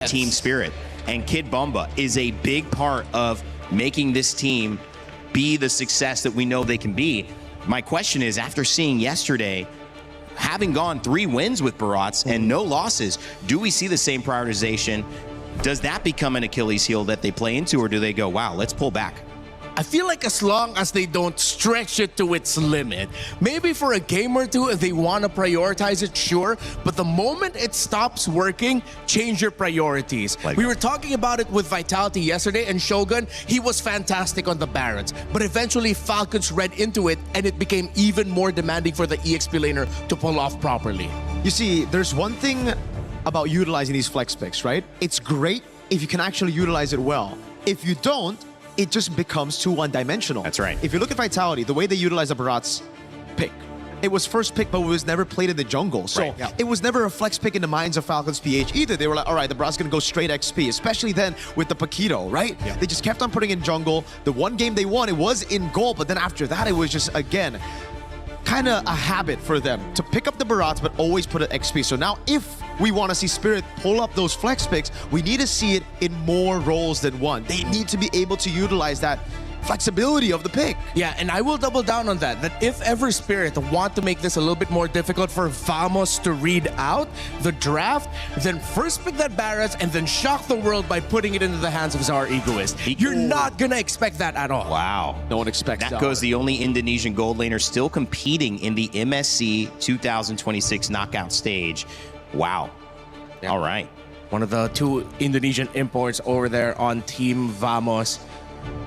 team spirit. And Kid Bomba is a big part of making this team be the success that we know they can be. My question is, after seeing yesterday, having gone 3 wins with Barats and no losses, do we see the same prioritization? Does that become an Achilles heel that they play into, or do they go, wow, let's pull back? I feel like as long as they don't stretch it to its limit, maybe for a game or two, if they want to prioritize it, sure. But the moment it stops working, change your priorities. We were talking about it with Vitality yesterday, and Shogun, he was fantastic on the Barons. But eventually, Falcons read into it, and it became even more demanding for the EXP laner to pull off properly. You see, there's one thing about utilizing these flex picks, right? It's great if you can actually utilize it well. If you don't, it just becomes too one-dimensional. That's right. If you look at Vitality, the way they utilize the Barats pick, it was first pick, but it was never played in the jungle. So it was never a flex pick in the minds of Falcons PH either. They were like, all right, the Barats gonna go straight XP, especially then with the Paquito, right? They just kept on putting in jungle. The one game they won, it was in gold, but then after that, it was just, again, kind of a habit for them to pick up the Barats, but always put an XP. So now if we want to see Spirit pull up those flex picks, we need to see it in more roles than one. They need to be able to utilize that flexibility of the pick. Yeah, and I will double down on that if ever Spirit want to make this a little bit more difficult for Vamos to read out the draft, then first pick that Barats and then shock the world by putting it into the hands of Czar Egoist. You're not going to expect that at all. Wow. No one expects that. Goes the only Indonesian gold laner still competing in the MSC 2026 knockout stage. Wow. All right. One of the 2 Indonesian imports over there on Team Vamos.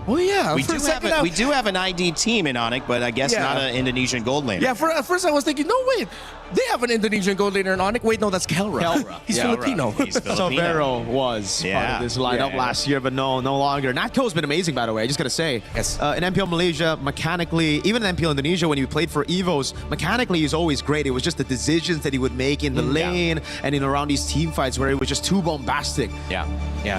Oh yeah, we do have an ID team in Onyx, but I guess not an Indonesian gold laner. Yeah, at first I was thinking, no wait, they have an Indonesian gold laner in Onyx. Wait, no, that's Kelra. He's Filipino. He's Filipino. So Vero was part of this lineup last year, but no longer. Natco's been amazing, by the way. I just gotta say, yes. In MPL Malaysia, mechanically, even in MPL Indonesia, when he played for Evos, mechanically he's always great. It was just the decisions that he would make in the lane and in around these team fights where it was just too bombastic. Yeah.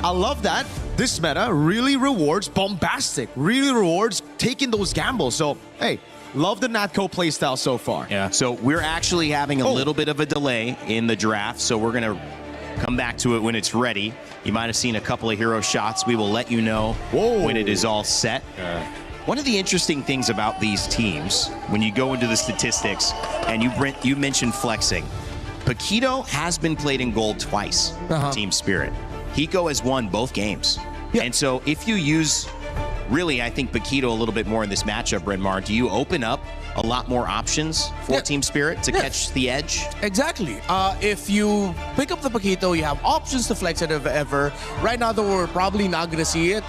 I love that. This meta really rewards bombastic, really rewards taking those gambles. So, hey, love the Natco playstyle so far. Yeah. So we're actually having a little bit of a delay in the draft, so we're going to come back to it when it's ready. You might have seen a couple of hero shots. We will let you know when it is all set. One of the interesting things about these teams, when you go into the statistics, and you mentioned flexing, Paquito has been played in gold twice for Team Spirit. Hiko has won both games. And so if you use, really, I think Paquito a little bit more in this matchup, Renmar, do you open up a lot more options for Team Spirit to catch the edge? Exactly. If you pick up the Paquito, you have options to flex it if ever. Right now, though, we're probably not going to see it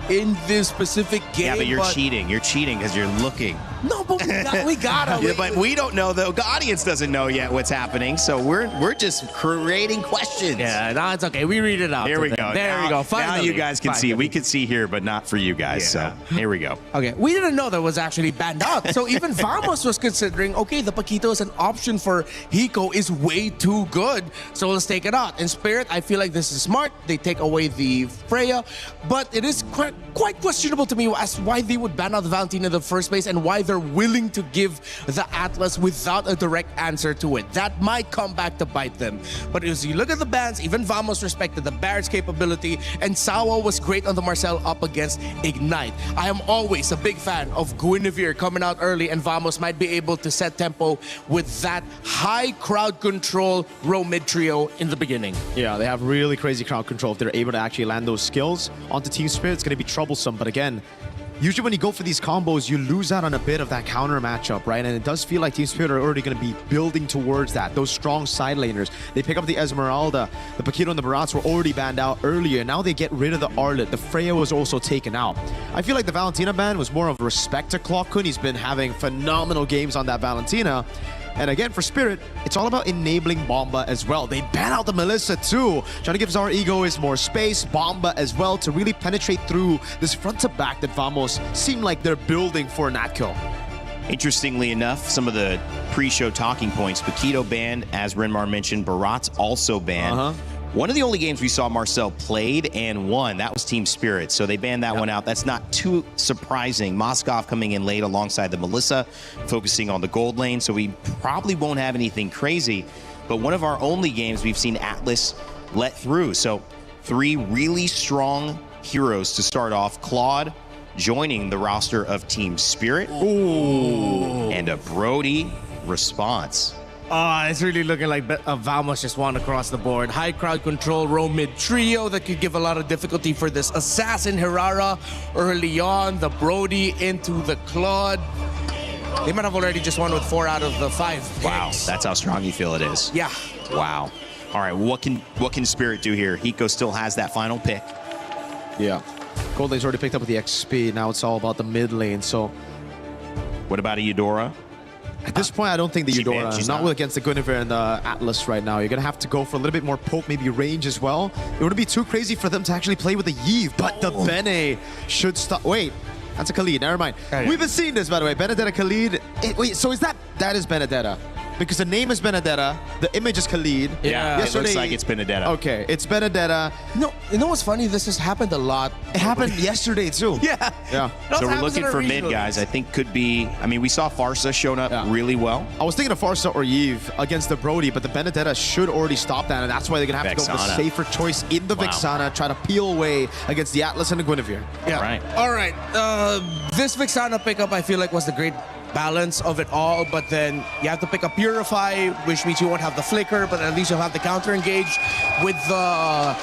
in this specific game. Yeah, but you're cheating. You're cheating because you're looking. No, but we gotta. Yeah, but we don't know, though. The audience doesn't know yet what's happening, so we're just creating questions. Yeah, no, it's okay. We read it out. There we go. There we go. Finally. Now you guys can see. We can see here, but not for you guys. So here we go. Okay, we didn't know that was actually banned out. So even Vamos was considering, okay, the Paquito is an option for Hiko is way too good, so let's take it out. In Spirit, I feel like this is smart. They take away the Freya, but it is quite questionable to me as why they would ban out the Valentina in the first place and why they're willing to give the Atlas without a direct answer to it. That might come back to bite them. But as you look at the bans, even Vamos respected the Barrett's capability, and Sawa was great on the Marcel up against Ignite. I am always a big fan of Guinevere coming out early, and Vamos might be able to set tempo with that high crowd control row mid trio in the beginning. Yeah, they have really crazy crowd control. If they're able to actually land those skills onto Team Spirit, it's going to be troublesome. But again, usually when you go for these combos, you lose out on a bit of that counter matchup, right? And it does feel like Team Spirit are already going to be building towards that. Those strong side laners. They pick up the Esmeralda. The Paquito and the Barats were already banned out earlier. Now they get rid of the Arlet. The Freya was also taken out. I feel like the Valentina ban was more of respect to Clock-Kun. He's been having phenomenal games on that Valentina. And again, for Spirit, it's all about enabling Bomba as well. They ban out the Melissa too, trying to give Czar Egoist more space, Bomba as well, to really penetrate through this front to back that Vamos seem like they're building for Natco. Interestingly enough, some of the pre-show talking points, Paquito banned, as Renmar mentioned, Barats also banned. One of the only games we saw Marcel played and won, that was Team Spirit. So they banned that one out. That's not too surprising. Moskov coming in late alongside the Melissa, focusing on the gold lane. So we probably won't have anything crazy. But one of our only games we've seen Atlas let through. So 3 really strong heroes to start off. Claude joining the roster of Team Spirit. Ooh. And a Brody response. It's really looking like Vamos just won across the board. High crowd control, roam mid trio that could give a lot of difficulty for this Assassin Herrera early on. The Brody into the Claude. They might have already just won with 4 out of the 5 picks. Wow, that's how strong you feel it is. Yeah. Wow. All right, what can Spirit do here? Hiko still has that final pick. Yeah. Gold lane's already picked up with the XP. Now it's all about the mid lane. So what about a Eudora? at this point, I don't think the Eudora, she's not not. against the Guinevere and the Atlas right now. You're going to have to go for a little bit more poke, maybe range as well. It wouldn't be too crazy for them to actually play with the Yve, but the Bene should stop. Wait, that's a Khalid, never mind. We've been seeing this, by the way. Benedetta Khalid. Wait, so is that is Benedetta? Because the name is Benedetta, the image is Khalid. Yeah, it looks like it's Benedetta. Okay, it's Benedetta. No, you know what's funny? This has happened a lot. It happened yesterday too. Yeah. Yeah. So we're looking for mid guys. I think could be. I mean, we saw Farsa showing up really well. I was thinking of Farsa or Yve against the Brody, but the Benedetta should already stop that, and that's why they're gonna have to go for a safer choice in the Vexana, try to peel away against the Atlas and the Guinevere. Yeah. All right. This Vexana pickup, I feel like, was the great balance of it all, but then you have to pick up Purify, which means you won't have the flicker, but at least you'll have the counter engage with the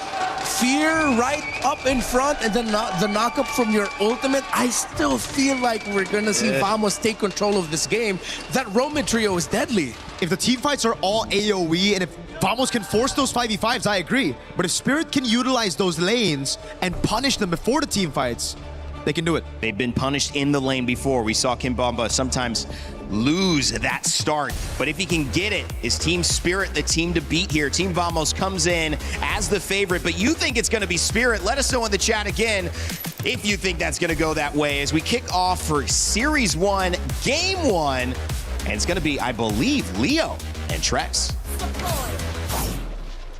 fear right up in front, and then the knockup from your ultimate. I still feel like we're gonna see Vamos take control of this game. That Roman trio is deadly. If the team fights are all AoE, and if Vamos can force those 5v5s, I agree. But if Spirit can utilize those lanes and punish them before the team fights, they can do it. They've been punished in the lane before. We saw Kimbamba sometimes lose that start, but if he can get it, is Team Spirit the team to beat here? Team Vamos comes in as the favorite, but you think it's going to be Spirit. Let us know in the chat again if you think that's going to go that way as we kick off for Series 1, Game 1, and it's going to be, I believe, Leo and Trex.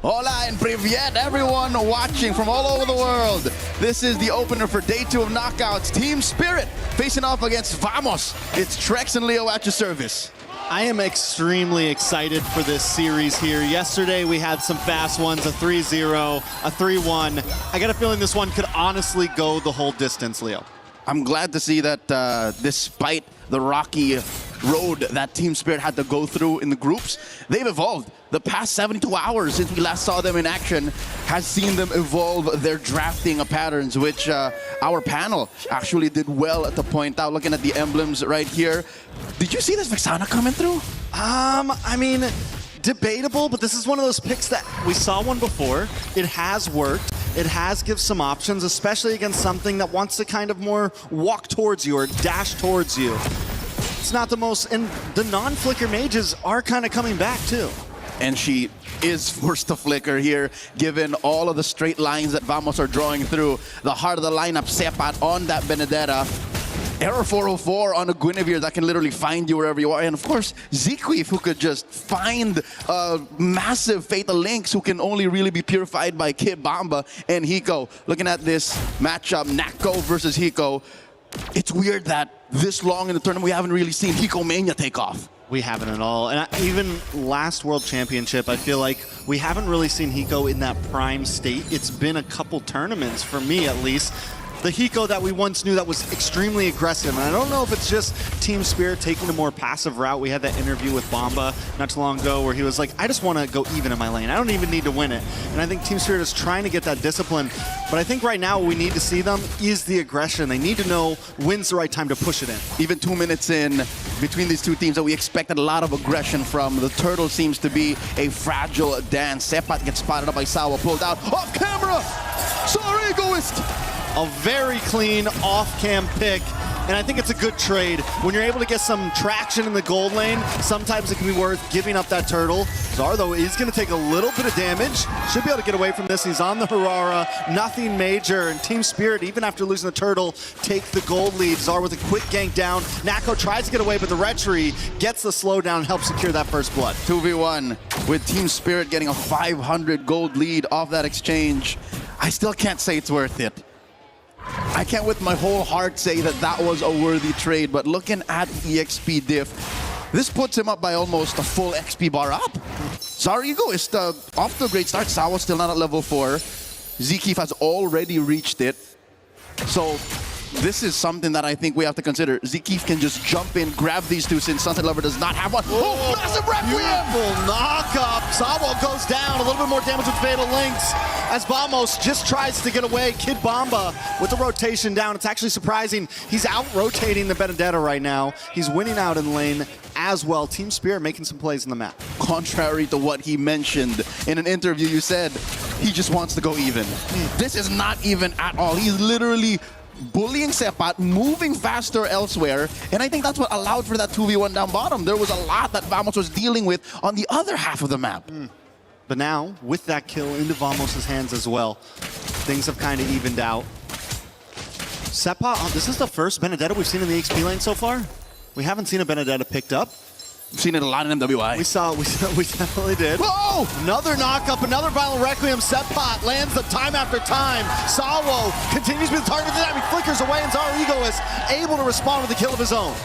Hola and privyet, everyone watching from all over the world. This is the opener for day 2 of Knockouts. Team Spirit facing off against Vamos. It's Trex and Leo at your service. I am extremely excited for this series here. Yesterday we had some fast ones, a 3-0, a 3-1. I got a feeling this one could honestly go the whole distance, Leo. I'm glad to see that despite the rocky road that Team Spirit had to go through in the groups, they've evolved. The past 72 hours since we last saw them in action has seen them evolve their drafting patterns, which our panel actually did well to point out. Looking at the emblems right here. Did you see this Vexana coming through? I mean, debatable, but this is one of those picks that we saw one before. It has worked. It has given some options, especially against something that wants to kind of more walk towards you or dash towards you. It's not the most, and the non-flicker mages are kind of coming back too. And she is forced to flicker here, given all of the straight lines that Vamos are drawing through. The heart of the lineup, Sepat on that Benedetta. Error 404 on a Guinevere that can literally find you wherever you are. And of course, Zequif, who could just find massive Fatal Links who can only really be purified by Kimbamba and Hiko. Looking at this matchup, Nako versus Hiko. It's weird that this long in the tournament we haven't really seen Hiko Mania take off. We haven't at all. And even last World Championship, I feel like we haven't really seen Hiko in that prime state. It's been a couple tournaments, for me at least. The Hiko that we once knew that was extremely aggressive. And I don't know if it's just Team Spirit taking a more passive route. We had that interview with Bomba not too long ago where he was like, I just want to go even in my lane. I don't even need to win it. And I think Team Spirit is trying to get that discipline. But I think right now what we need to see them is the aggression. They need to know when's the right time to push it in. Even 2 minutes in between these two teams that we expected a lot of aggression from. The turtle seems to be a fragile dance. Sepat gets spotted up by Sawa, pulled out off camera. Sorry, egoist. A very clean off-cam pick, and I think it's a good trade. When you're able to get some traction in the gold lane, sometimes it can be worth giving up that turtle. Zar, though, is going to take a little bit of damage. Should be able to get away from this. He's on the Harara, nothing major, and Team Spirit, even after losing the turtle, take the gold lead. Zar with a quick gank down. Nako tries to get away, but the Retri gets the slowdown and helps secure that first blood. 2v1 with Team Spirit getting a 500 gold lead off that exchange. I still can't say it's worth it. I can't with my whole heart say that that was a worthy trade, but looking at EXP diff, this puts him up by almost a full XP bar up. Zarigo is off to a great start. Sawa's still not at level 4. Zkeef has already reached it. So this is something that I think we have to consider. Zkeef can just jump in, grab these two since Sunset Lover does not have one. Oh, massive Requiem! Beautiful knock-up. Sawo goes down. A little bit more damage with Fatal Links as Vamos just tries to get away. Kid Bomba with the rotation down. It's actually surprising. He's out-rotating the Benedetta right now. He's winning out in lane as well. Team Spirit making some plays in the map. Contrary to what he mentioned in an interview, you said he just wants to go even. This is not even at all. He's literally bullying Sepat, moving faster elsewhere, and I think that's what allowed for that 2v1 down bottom. There was a lot that Vamos was dealing with on the other half of the map. But now, with that kill into Vamos' hands as well, things have kind of evened out. Sepat, this is the first Benedetta we've seen in the XP lane so far. We haven't seen a Benedetta picked up. We've seen it a lot in MWI. We definitely did. Whoa! Another knockup, another Violent Requiem. Sepat lands them time after time. Sawo continues to be the target of the time. He flickers away, and Zarigo is able to respond with a kill of his own.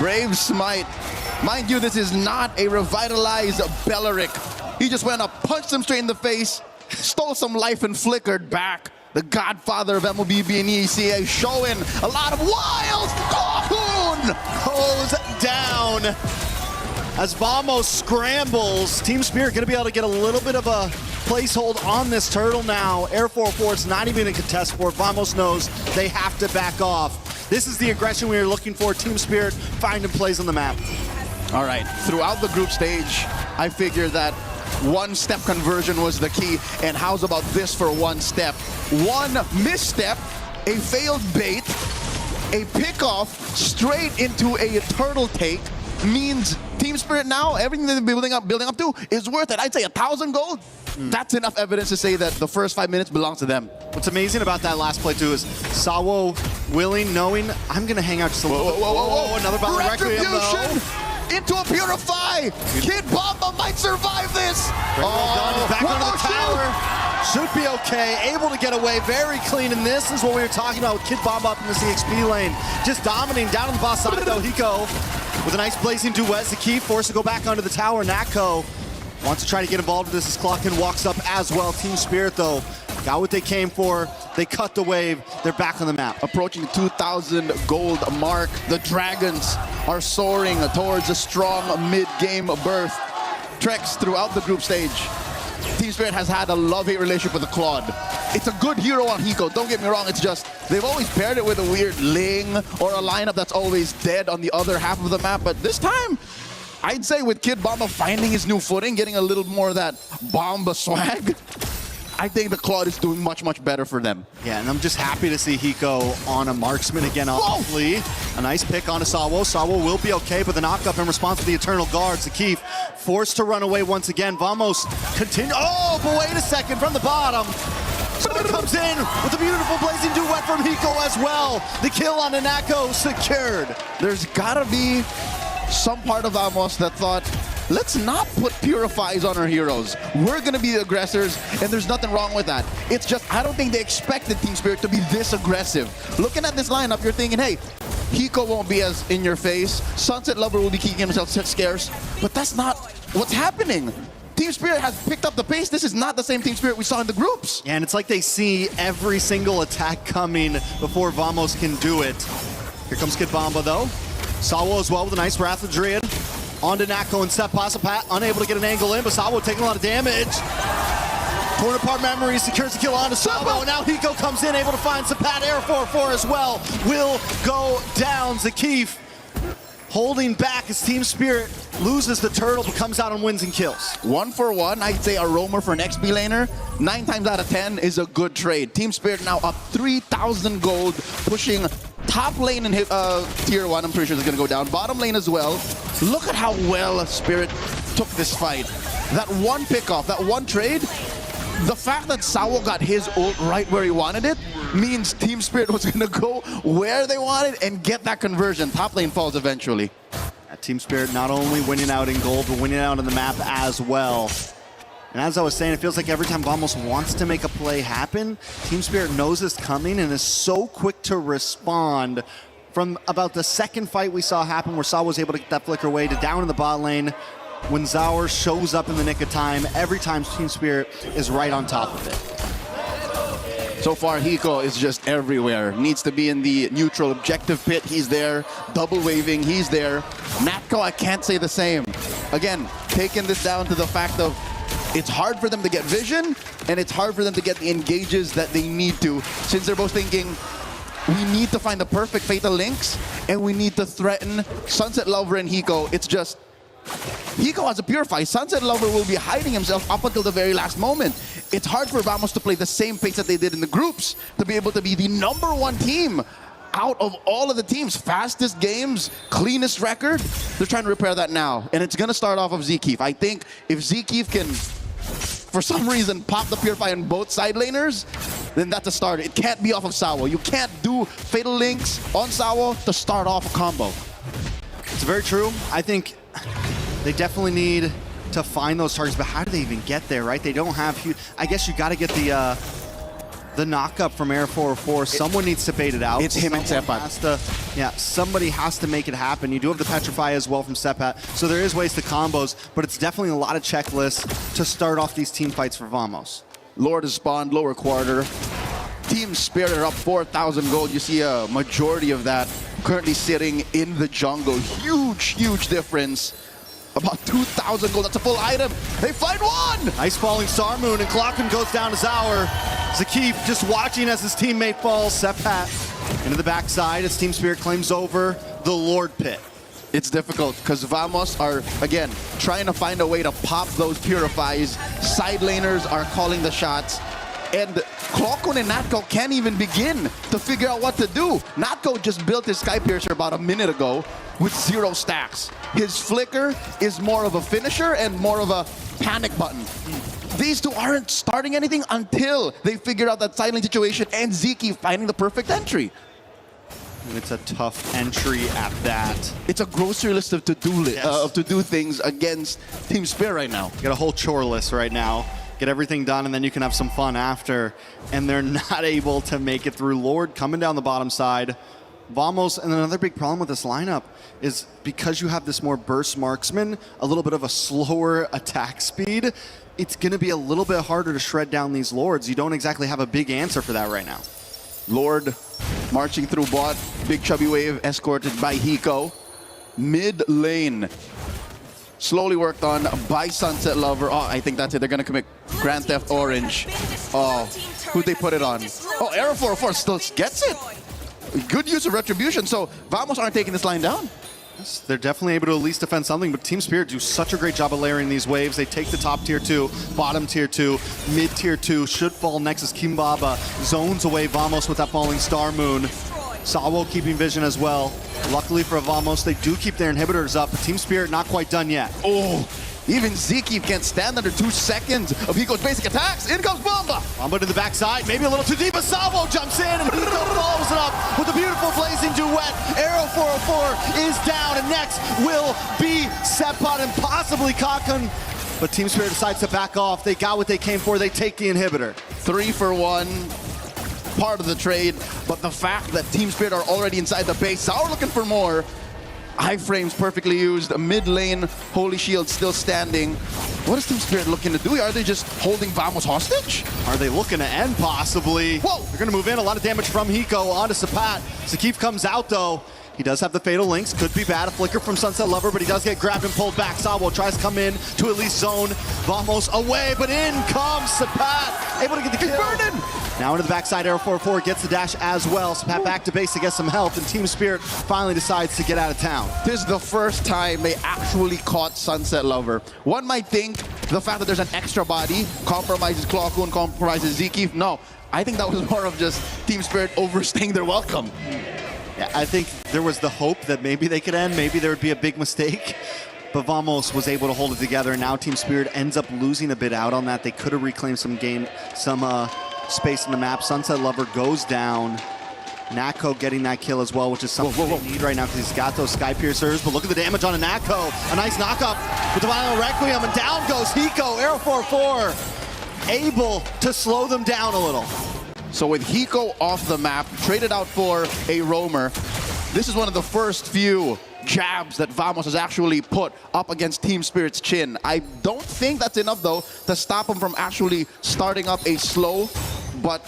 Brave Smite. Mind you, this is not a revitalized Belleric. He just went up, punched him straight in the face, stole some life, and flickered back. The godfather of MLBB and ECA showing a lot of wild. Cocoon Goes down. As Vamos scrambles, Team Spirit gonna be able to get a little bit of a placehold on this turtle now. Air 404 is not even a contest for it. Vamos knows they have to back off. This is the aggression we were looking for. Team Spirit finding plays on the map. All right, throughout the group stage, I figured that one-step conversion was the key, and how's about this for one step? One misstep, a failed bait, a pickoff straight into a turtle take means Team Spirit now, everything they're building up to is worth it. I'd say 1,000 gold. That's enough evidence to say that the first 5 minutes belongs to them. What's amazing about that last play too is Sawo willing, knowing, I'm gonna hang out just a little bit. Whoa. Another Violent Requiem though. Into a Purify! Kid Bomba might survive this! Back onto the tower. Should be okay. Able to get away. Very clean. And this is what we were talking about with Kid Bomba up in the CXP lane. Just dominating down on the boss side though. Hiko with a nice blazing duet. Zkeef forced to go back onto the tower. Natko wants to try to get involved with this as Clocken walks up as well. Team Spirit though got what they came for. They cut the wave. They're back on the map. Approaching 2,000 gold mark. The Dragons are soaring towards a strong mid-game berth. Treks throughout the group stage. Team Spirit has had a love-hate relationship with the Claude. It's a good hero on Hiko, don't get me wrong, it's just they've always paired it with a weird Ling or a lineup that's always dead on the other half of the map, but this time, I'd say with Kid Bomba finding his new footing, getting a little more of that Bomba swag, I think the Claude is doing much, much better for them. Yeah, and I'm just happy to see Hiko on a marksman again, obviously. A nice pick on a Sawo. Sawo will be okay, but the knockup in response to the Eternal Guards. Zkeef forced to run away once again. Vamos continue. Oh, but wait a second, from the bottom. Someone comes in with a beautiful blazing duet from Hiko as well. The kill on Nanako secured. There's gotta be some part of Vamos that thought, let's not put Purifies on our heroes. We're gonna be the aggressors, and there's nothing wrong with that. It's just, I don't think they expected Team Spirit to be this aggressive. Looking at this lineup, you're thinking, hey, Hiko won't be as in your face. Sunset Lover will be keeping himself scarce, but that's not what's happening. Team Spirit has picked up the pace. This is not the same Team Spirit we saw in the groups. Yeah, and it's like they see every single attack coming before Vamos can do it. Here comes Kid Bomba though. Sawo as well with a nice Wrath of Druid. On to Natko and Sepat, unable to get an angle in, but Sawo taking a lot of damage. Torn apart memories, secures the kill onto Sawo, and now Hiko comes in, able to find Sepat. Air 4-4 as well. Will go down. Zkeef holding back as Team Spirit loses the turtle, but comes out and wins and kills. 1 for 1, I'd say a roamer for an XP laner, 9 times out of 10 is a good trade. Team Spirit now up 3,000 gold, pushing top lane in tier 1, I'm pretty sure it's gonna go down. Bottom lane as well. Look at how well Spirit took this fight. That one pickoff, that one trade, the fact that Sawo got his ult right where he wanted it means Team Spirit was gonna go where they wanted and get that conversion. Top lane falls eventually. Team Spirit not only winning out in gold, but winning out on the map as well. And as I was saying, it feels like every time Vamos wants to make a play happen, Team Spirit knows it's coming and is so quick to respond. From about the second fight we saw happen where Saw was able to get that flicker away to down in the bot lane, when Zauer shows up in the nick of time, every time Team Spirit is right on top of it. So far, Hiko is just everywhere. Needs to be in the neutral objective pit. He's there. Double waving. He's there. Natco, I can't say the same. Again, taking this down to the fact of it's hard for them to get vision, and it's hard for them to get the engages that they need to, since they're both thinking, we need to find the perfect Fatal Links, and we need to threaten Sunset Lover and Hiko. It's just, Hiko has a Purify. Sunset Lover will be hiding himself up until the very last moment. It's hard for Vamos to play the same pace that they did in the groups to be able to be the #1 team out of all of the teams. Fastest games, cleanest record. They're trying to repair that now. And it's going to start off of Zkeef. I think if Zkeef can, for some reason, pop the Purify on both side laners, then that's a start. It can't be off of Sawo. You can't do Fatal Links on Sawo to start off a combo. It's very true. I think they definitely need to find those targets, but how do they even get there, right? They don't have huge... I guess you got to get the knock-up from Air 404. Someone needs to bait it out. It's him and Sepat. Yeah, somebody has to make it happen. You do have the Petrify as well from Sepat, so there is ways to combos, but it's definitely a lot of checklists to start off these team fights for Vamos. Lord has spawned lower quarter. Team Spirit are up 4,000 gold. You see a majority of that currently sitting in the jungle. Huge, huge difference. About 2,000 gold. That's a full item. They find one! Ice falling Star Moon, and Clocken goes down to Zauer. Zkeef just watching as his teammate falls. Sepat into the backside as Team Spirit claims over the Lord Pit. It's difficult because Vamos are, again, trying to find a way to pop those Purifies. Side laners are calling the shots. And Clockun and Natco can't even begin to figure out what to do. Natco just built his Sky Piercer about a minute ago with 0 stacks. His flicker is more of a finisher and more of a panic button. These two aren't starting anything until they figure out that silent situation and Zeke finding the perfect entry. And it's a tough entry at that. It's a grocery list of to-do things against Team Spirit right now. Get a whole chore list right now. Get everything done, and then you can have some fun after. And they're not able to make it through. Lord coming down the bottom side. Vamos, and another big problem with this lineup is because you have this more burst marksman, a little bit of a slower attack speed, it's going to be a little bit harder to shred down these Lords. You don't exactly have a big answer for that right now. Lord marching through bot, big chubby wave escorted by Hiko. Mid lane, slowly worked on by Sunset Lover. Oh, I think that's it. They're going to commit Grand Theft Orange. Oh, who'd they put it on? Oh, Air 404 still gets it. Good use of Retribution, so Vamos aren't taking this line down. Yes, they're definitely able to at least defend something, but Team Spirit do such a great job of layering these waves. They take the top tier 2, bottom tier 2, mid tier 2, should fall next as Kimbaba zones away Vamos with that falling Star Moon. Sawo keeping vision as well. Luckily for Vamos, they do keep their inhibitors up, but Team Spirit not quite done yet. Oh, even Zeke can't stand under 2 seconds of Hiko's basic attacks. In comes Bomba. Bomba to the backside, maybe a little too deep, but Sawo jumps in and Hiko follows it up with a beautiful blazing duet. Arrow 404 is down, and next will be Sepat and possibly Clockun. But Team Spirit decides to back off. They got what they came for. They take the inhibitor. 3 for 1. Part of the trade, but the fact that Team Spirit are already inside the base, Sauer looking for more. Iframes perfectly used, a mid lane, Holy Shield still standing. What is Team Spirit looking to do? Are they just holding Vamos hostage? Are they looking to end possibly? Whoa! They're gonna move in, a lot of damage from Hiko onto Sepat. Zkeef comes out though. He does have the Fatal Links, could be bad, a flicker from Sunset Lover, but he does get grabbed and pulled back. Sawo tries to come in to at least zone Vamos away, but in comes Sepat, able to get the kill. Burning! Now into the backside, Arrow 404 gets the dash as well. Sepat back to base to get some health, and Team Spirit finally decides to get out of town. This is the first time they actually caught Sunset Lover. One might think the fact that there's an extra body compromises Clockun, compromises Zeke. No, I think that was more of just Team Spirit overstaying their welcome. Yeah, I think there was the hope that maybe they could end, maybe there would be a big mistake. But Vamos was able to hold it together, and now Team Spirit ends up losing a bit out on that. They could have reclaimed some space in the map. Sunset Lover goes down. Natco getting that kill as well, which is something they need right now because he's got those Sky Piercers. But look at the damage on a Natco. A nice knockup with the Violent Requiem, and down goes Hiko. Arrow 404 able to slow them down a little. So with Hiko off the map, traded out for a roamer, this is one of the first few jabs that Vamos has actually put up against Team Spirit's chin. I don't think that's enough, though, to stop him from actually starting up a slow but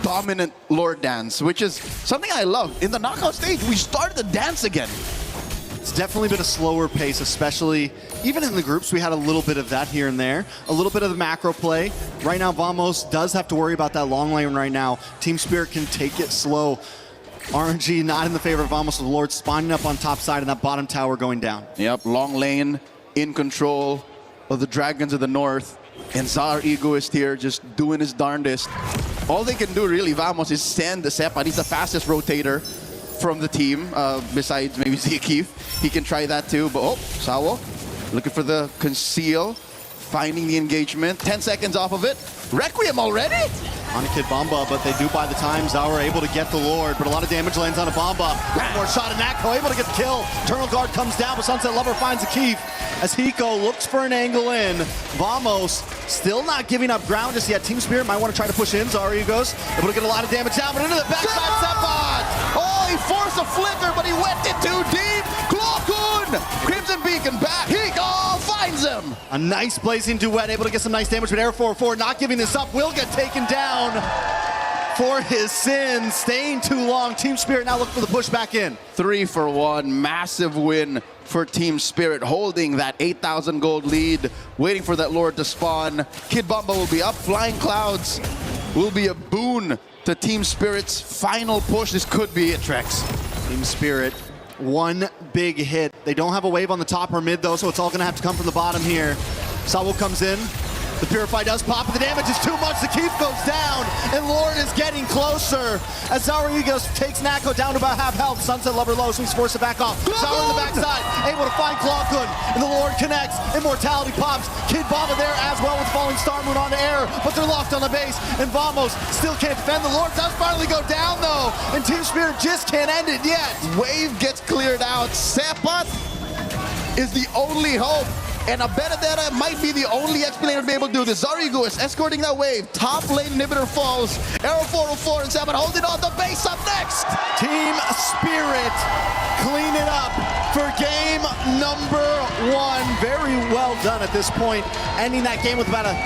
dominant Lord dance, which is something I love. In the knockout stage, we started the dance again. It's definitely been a slower pace, especially even in the groups. We had a little bit of that here and there, a little bit of the macro play. Right now, Vamos does have to worry about that long lane right now. Team Spirit can take it slow. RNG not in the favor of Vamos, with the Lord spawning up on top side and that bottom tower going down. Yep, long lane in control of the Dragons of the North. And Zar Egoist here just doing his darndest. All they can do really, Vamos, is send the Sepa. He's the fastest rotator from the team, besides maybe Zekeef. He can try that too, but oh, Sawo looking for the conceal, finding the engagement. 10 seconds off of it. Requiem already? On a Kid Bomba, but they do buy the time. Zara able to get the Lord, but a lot of damage lands on a Bomba. One more shot, and Nako able to get the kill. Eternal Guard comes down, but Sunset Lover finds a Keef as Hiko looks for an angle in. Vamos still not giving up ground just yet. Team Spirit might want to try to push in. Zara goes able to get a lot of damage down, but into the backside Sepot! Oh, he forced a flicker, but he went in too deep. Klokun! Crimson Beacon back. Hiko finds him. A nice blazing duet, able to get some nice damage, but Air 404 not giving this up, will get taken down for his sins. Staying too long. Team Spirit now looking for the push back in. 3 for 1. Massive win for Team Spirit, holding that 8,000 gold lead, waiting for that Lord to spawn. Kid Bomba will be up. Flying Clouds will be a boon to Team Spirit's final push. This could be it, Trex. Team Spirit, one big hit. They don't have a wave on the top or mid, though, so it's all going to have to come from the bottom here. Sawo comes in. The Purify does pop, but the damage is too much. The Keep goes down, and Lord is getting closer. As Zaurigos takes Nako down to about half health. Sunset Lover low, so he's forced to back off. Zaur in the backside, able to find Klokun, and the Lord connects. Immortality pops. Kid Bomba there as well with Falling Star Moon onto air, but they're locked on the base, and Vamos still can't defend. The Lord does finally go down, though, and Team Spirit just can't end it yet. Wave gets cleared out. Sepot is the only hope. And a Benedetta might be the only explainer to be able to do this. Zarigo is escorting that wave. Top lane inhibitor falls. Arrow 404 and Sepot holding on the base up next. Team Spirit clean it up for game number 1. Very well done at this point, ending that game with about a